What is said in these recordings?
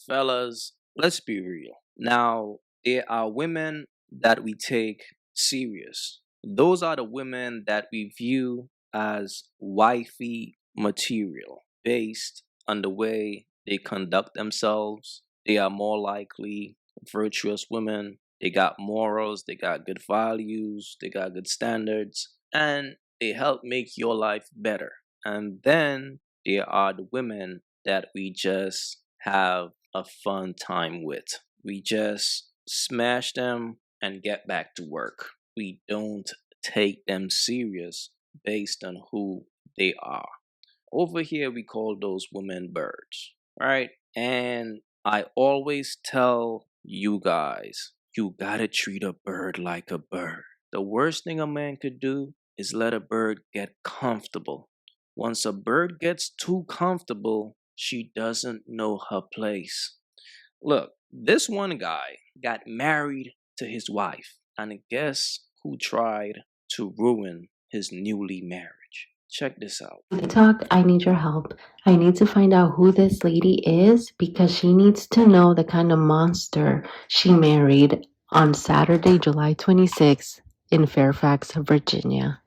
fellas, let's be real. Now, there are women that we take serious. Those are the women that we view as wifey material based on the way they conduct themselves. They are more likely virtuous women. They got morals, they got good values, they got good standards, and they help make your life better. And then there are the women that we just have a fun time with. We just smash them and get back to work. We don't take them serious based on who they are. Over here, we call those women birds, right? And I always tell you guys, you gotta treat a bird like a bird. The worst thing a man could do is let a bird get comfortable. Once a bird gets too comfortable, she doesn't know her place. Look, this one guy got married to his wife, and guess who tried to ruin his newly marriage? Check this out. TikTok, I need your help. I need to find out who this lady is because she needs to know the kind of monster she married on Saturday, July 26th in Fairfax, Virginia.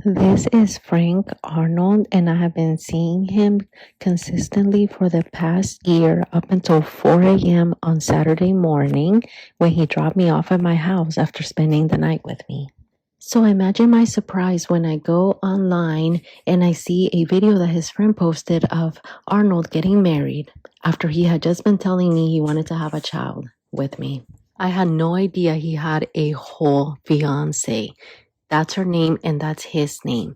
This is Frank Arnold, and I have been seeing him consistently for the past year up until 4 a.m. on Saturday morning when he dropped me off at my house after spending the night with me. So imagine my surprise when I go online and I see a video that his friend posted of Arnold getting married after he had just been telling me he wanted to have a child with me. I had no idea he had a whole fiance. That's her name and that's his name.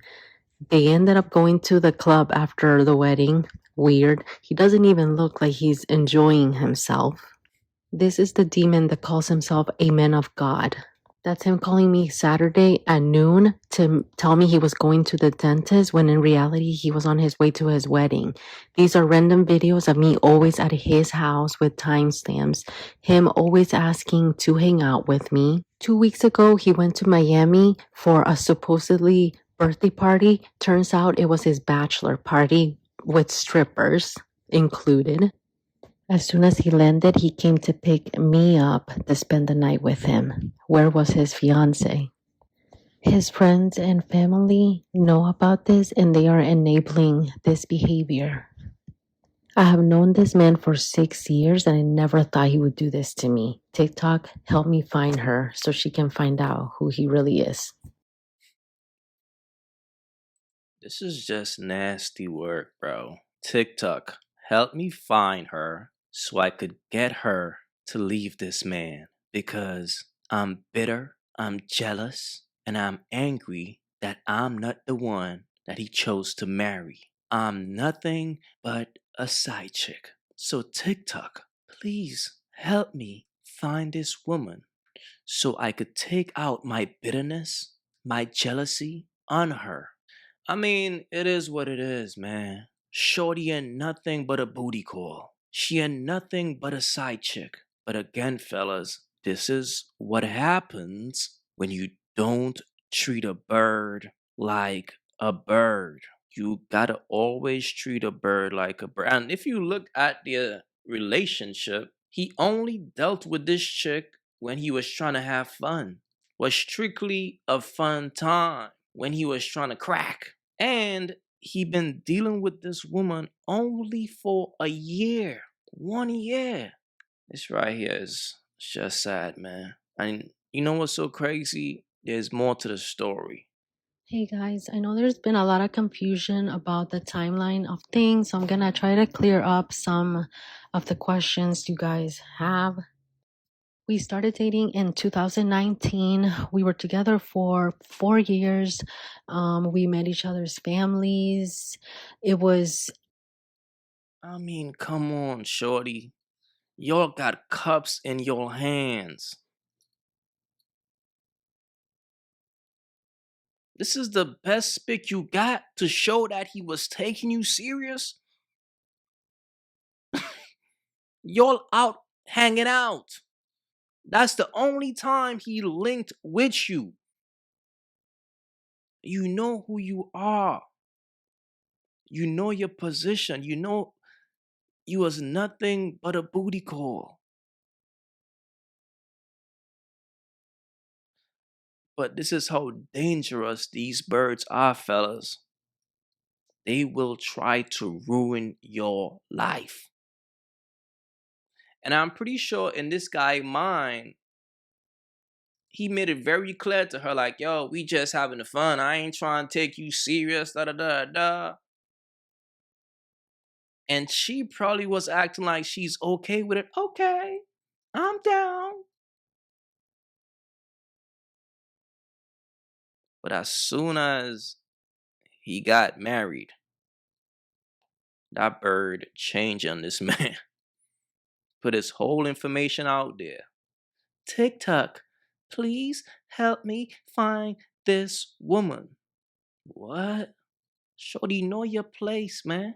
They ended up going to the club after the wedding. Weird. He doesn't even look like he's enjoying himself. This is the demon that calls himself a man of God. That's him calling me Saturday at noon to tell me he was going to the dentist when in reality he was on his way to his wedding. These are random videos of me always at his house with timestamps, him always asking to hang out with me. 2 weeks ago, he went to Miami for a supposedly birthday party. Turns out it was his bachelor party with strippers included. As soon as he landed, he came to pick me up to spend the night with him. Where was his fiance? His friends and family know about this and they are enabling this behavior. I have known this man for 6 years and I never thought he would do this to me. TikTok, help me find her so she can find out who he really is. This is just nasty work, bro. TikTok, help me find her so I could get her to leave this man because I'm bitter, I'm jealous, and I'm angry that I'm not the one that he chose to marry. I'm nothing but a side chick. So, TikTok, please help me find this woman so I could take out my bitterness, my jealousy on her. I mean, it is what it is, man. Shorty ain't nothing but a booty call. She ain't nothing but a side chick. But again, fellas, this is what happens when you don't treat a bird like a bird. You gotta always treat a bird like a bird. And if you look at their relationship, he only dealt with this chick when he was trying to have fun. Was strictly a fun time when he was trying to crack. And he been dealing with this woman only for a year. 1 year. This right here is just sad, man. And you know what's so crazy? There's more to the story. Hey guys, I know there's been a lot of confusion about the timeline of things, so I'm gonna try to clear up some of the questions you guys have. We started dating in 2019. We were together for 4 years. We met each other's families. It was I mean, come on, shorty. Y'all got cups in your hands. This is the best pic you got to show that he was taking you serious? Y'all out hanging out. That's the only time he linked with you. You know who you are. You know your position. You know You was nothing but a booty call. But this is how dangerous these birds are, fellas. They will try to ruin your life. And I'm pretty sure in this guy's mind, he made it very clear to her, like, yo, we just having fun. I ain't trying to take you serious, da da da da. And she probably was acting like she's okay with it. Okay, I'm down. But as soon as he got married, that bird changed on this man. Put his whole information out there. TikTok, please help me find this woman. What? Shorty, know your place, man.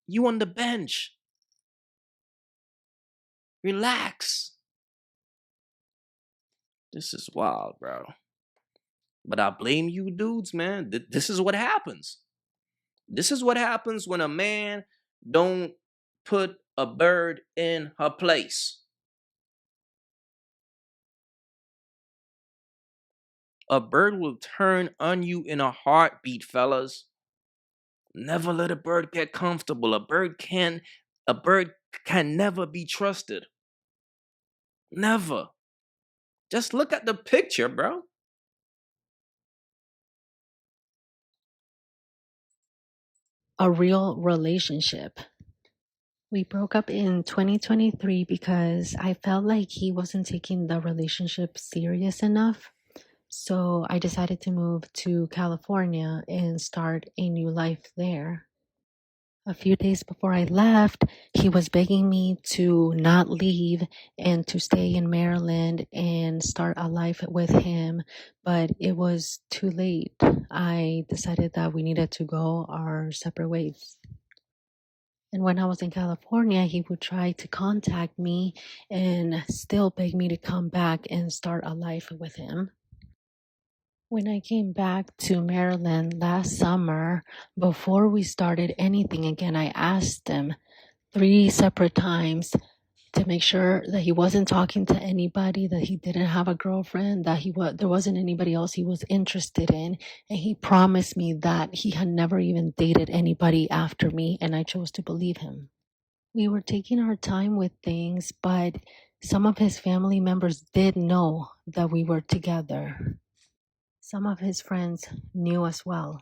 You on the bench. Relax. This is wild, bro. But I blame you dudes, man. This is what happens. This is what happens when a man don't put a bird in her place. A bird will turn on you in a heartbeat, fellas. Never let a bird get comfortable. A bird can never be trusted. Never. Just look at the picture, bro. A real relationship. We broke up in 2023 because I felt like he wasn't taking the relationship serious enough. So I decided to move to California and start a new life there. A few days before I left, he was begging me to not leave and to stay in Maryland and start a life with him, but it was too late. I decided that we needed to go our separate ways. And when I was in California, he would try to contact me and still beg me to come back and start a life with him. When I came back to Maryland last summer, before we started anything again, I asked him 3 separate times to make sure that he wasn't talking to anybody, that he didn't have a girlfriend, that there wasn't anybody else he was interested in. And he promised me that he had never even dated anybody after me, and I chose to believe him. We were taking our time with things, but some of his family members did know that we were together. Some of his friends knew as well.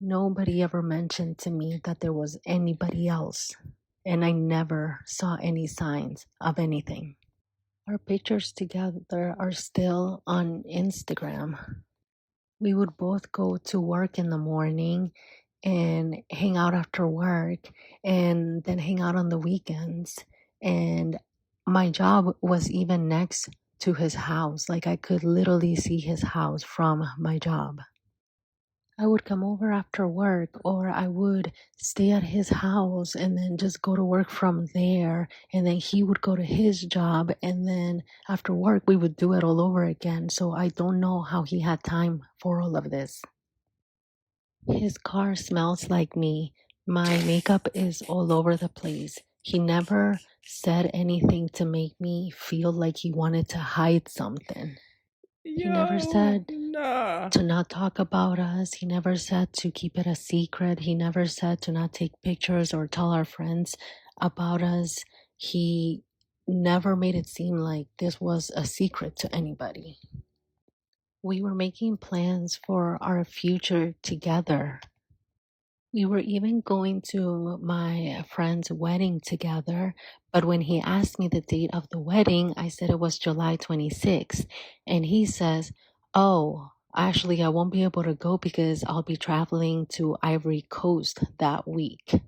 Nobody ever mentioned to me that there was anybody else, and I never saw any signs of anything. Our pictures together are still on Instagram. We would both go to work in the morning and hang out after work and then hang out on the weekends. And my job was even next to his house. Like I could literally see his house from my job. I would come over after work or I would stay at his house and then just go to work from there. And then he would go to his job. And then after work, we would do it all over again. So I don't know how he had time for all of this. His car smells like me. My makeup is all over the place. He never said anything to make me feel like he wanted to hide something. He never Yo, said nah. to not talk about us. He never said to keep it a secret. He never said to not take pictures or tell our friends about us. He never made it seem like this was a secret to anybody. We were making plans for our future together. We were even going to my friend's wedding together, but when he asked me the date of the wedding, I said it was July 26th. And he says, oh, actually, I won't be able to go because I'll be traveling to Ivory Coast that week.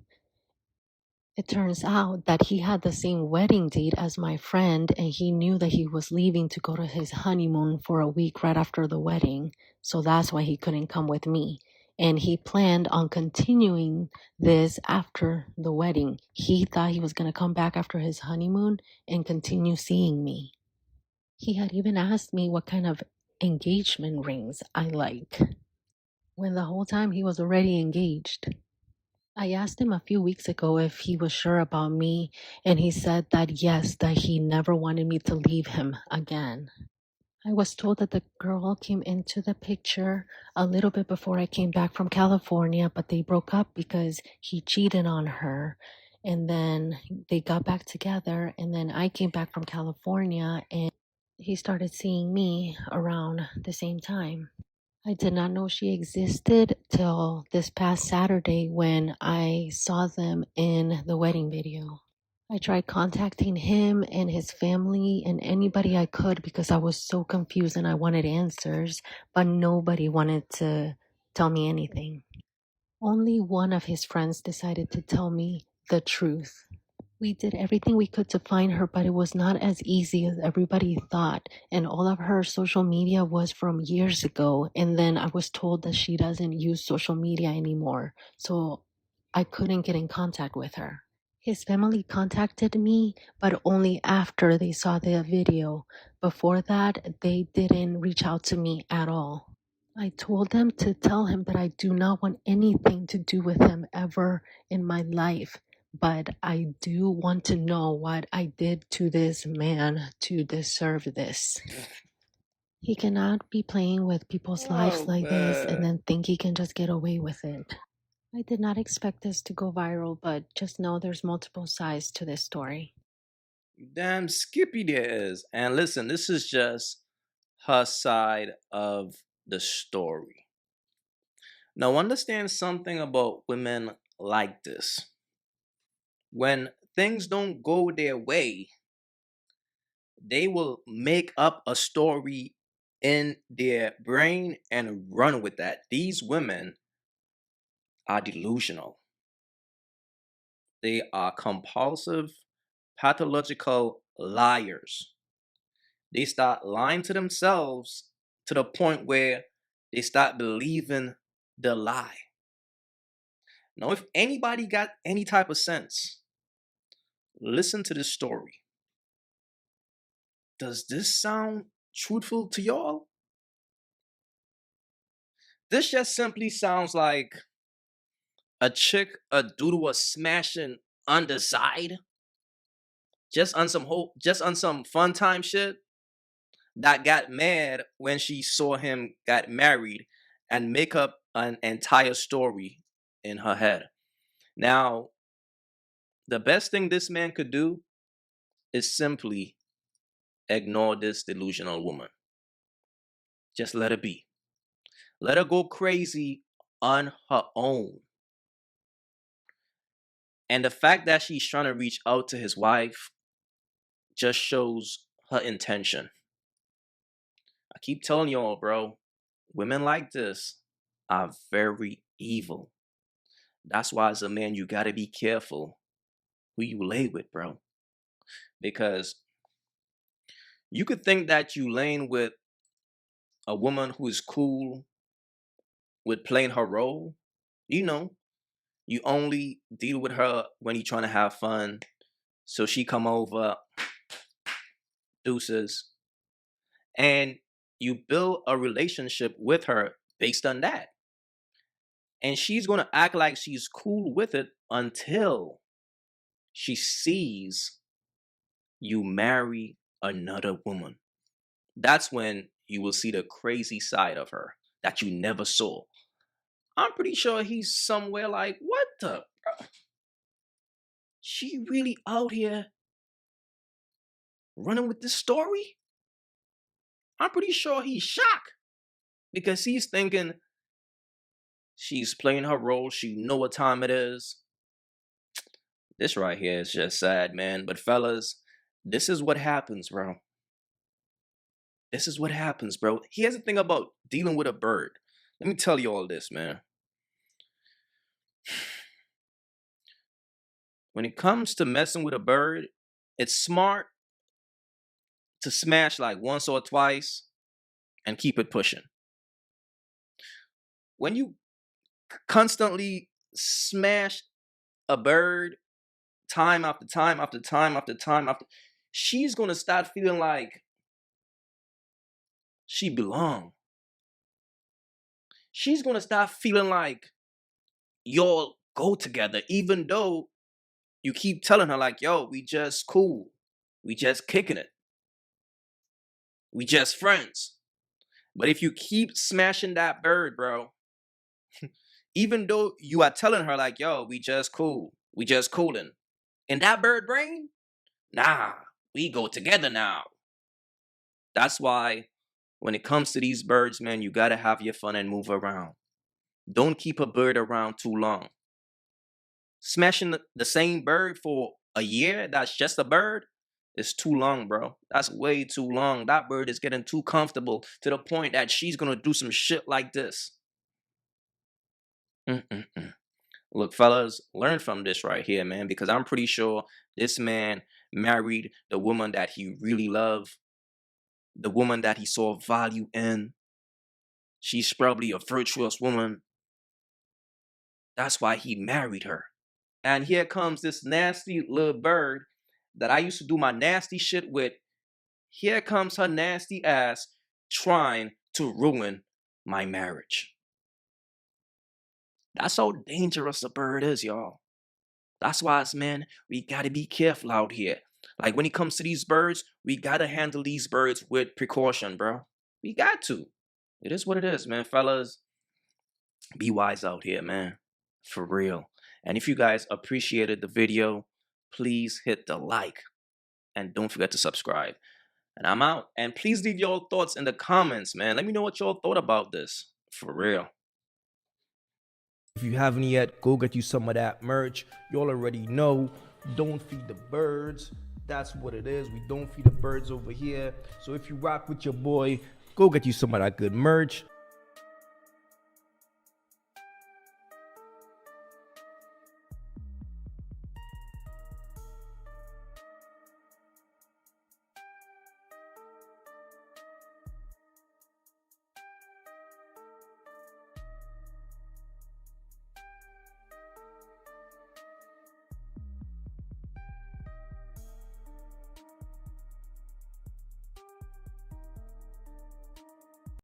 It turns out that he had the same wedding date as my friend, and he knew that he was leaving to go to his honeymoon for a week right after the wedding. So that's why he couldn't come with me. And he planned on continuing this after the wedding. He thought he was going to come back after his honeymoon and continue seeing me. He had even asked me what kind of engagement rings I like, when the whole time he was already engaged. I asked him a few weeks ago if he was sure about me, and he said that yes, that he never wanted me to leave him again. I was told that the girl came into the picture a little bit before I came back from California, but they broke up because he cheated on her. And then they got back together, and then I came back from California and he started seeing me around the same time. I did not know she existed till this past Saturday when I saw them in the wedding video. I tried contacting him and his family and anybody I could because I was so confused and I wanted answers, but nobody wanted to tell me anything. Only one of his friends decided to tell me the truth. We did everything we could to find her, but it was not as easy as everybody thought. And all of her social media was from years ago. And then I was told that she doesn't use social media anymore. So I couldn't get in contact with her. His family contacted me, but only after they saw the video. Before that, they didn't reach out to me at all. I told them to tell him that I do not want anything to do with him ever in my life. But I do want to know what I did to this man to deserve this. He cannot be playing with people's lives Oh like this and man. then think he can just get away with it. I did not expect this to go viral, but just know there's multiple sides to this story. Damn skippy there is. And listen, this is just her side of the story. Now, understand something about women like this. When things don't go their way, they will make up a story in their brain and run with that. These women are delusional, they are compulsive, pathological liars. They start lying to themselves to the point where they start believing the lie. Now, if anybody got any type of sense, listen to this story. Does this sound truthful to y'all? This just simply sounds like a chick a dude was smashing on the side, just on some fun time shit, that got mad when she saw him got married and make up an entire story in her head. Now, the best thing this man could do is simply ignore this delusional woman. Just let her be. Let her go crazy on her own. And the fact that she's trying to reach out to his wife just shows her intention. I keep telling y'all, bro, women like this are very evil. That's why, as a man, you gotta be careful who you lay with, bro. Because you could think that you laying with a woman who is cool with playing her role. You know, you only deal with her when you're trying to have fun. So she come over, deuces, and you build a relationship with her based on that. And she's gonna act like she's cool with it until she sees you marry another woman. That's when you will see the crazy side of her that you never saw. I'm pretty sure he's somewhere like, what the? She really out here running with this story? I'm pretty sure he's shocked because he's thinking she's playing her role. She know what time it is. This right here is just sad, man. But fellas, this is what happens, bro. This is what happens, bro. Here's the thing about dealing with a bird. Let me tell you all this, man. When it comes to messing with a bird, it's smart to smash like once or twice and keep it pushing. When you constantly smash a bird time after time after time after time after, she's gonna start feeling like she belong. She's gonna start feeling like y'all go together, even though you keep telling her, like, yo, we just cool. We just kicking it. We just friends. But if you keep smashing that bird, bro, even though you are telling her, like, yo, we just cool. We just cooling. In that bird brain, nah, we go together now. That's why when it comes to these birds, man, you gotta have your fun and move around. Don't keep a bird around too long. Smashing the same bird for a year, that's just a bird, is too long, bro. That's way too long. That bird is getting too comfortable to the point that she's gonna do some shit like this. Mm-mm-mm. Look, fellas, learn from this right here, man, because I'm pretty sure this man married the woman that he really loved, the woman that he saw value in. She's probably a virtuous woman. That's why he married her. And here comes this nasty little bird that I used to do my nasty shit with. Here comes her nasty ass trying to ruin my marriage. That's how dangerous a bird is, y'all. That's why, man, we gotta be careful out here. Like when it comes to these birds, we gotta handle these birds with precaution, bro. We got to. It is what it is, man. Fellas, be wise out here, man. For real. And if you guys appreciated the video, please hit the like and don't forget to subscribe. And I'm out. And please leave your thoughts in the comments, man. Let me know what y'all thought about this. For real. If you haven't yet, go get you some of that merch. You all already know, don't feed the birds. That's what it is. We don't feed the birds over here. So if you rock with your boy, go get you some of that good merch.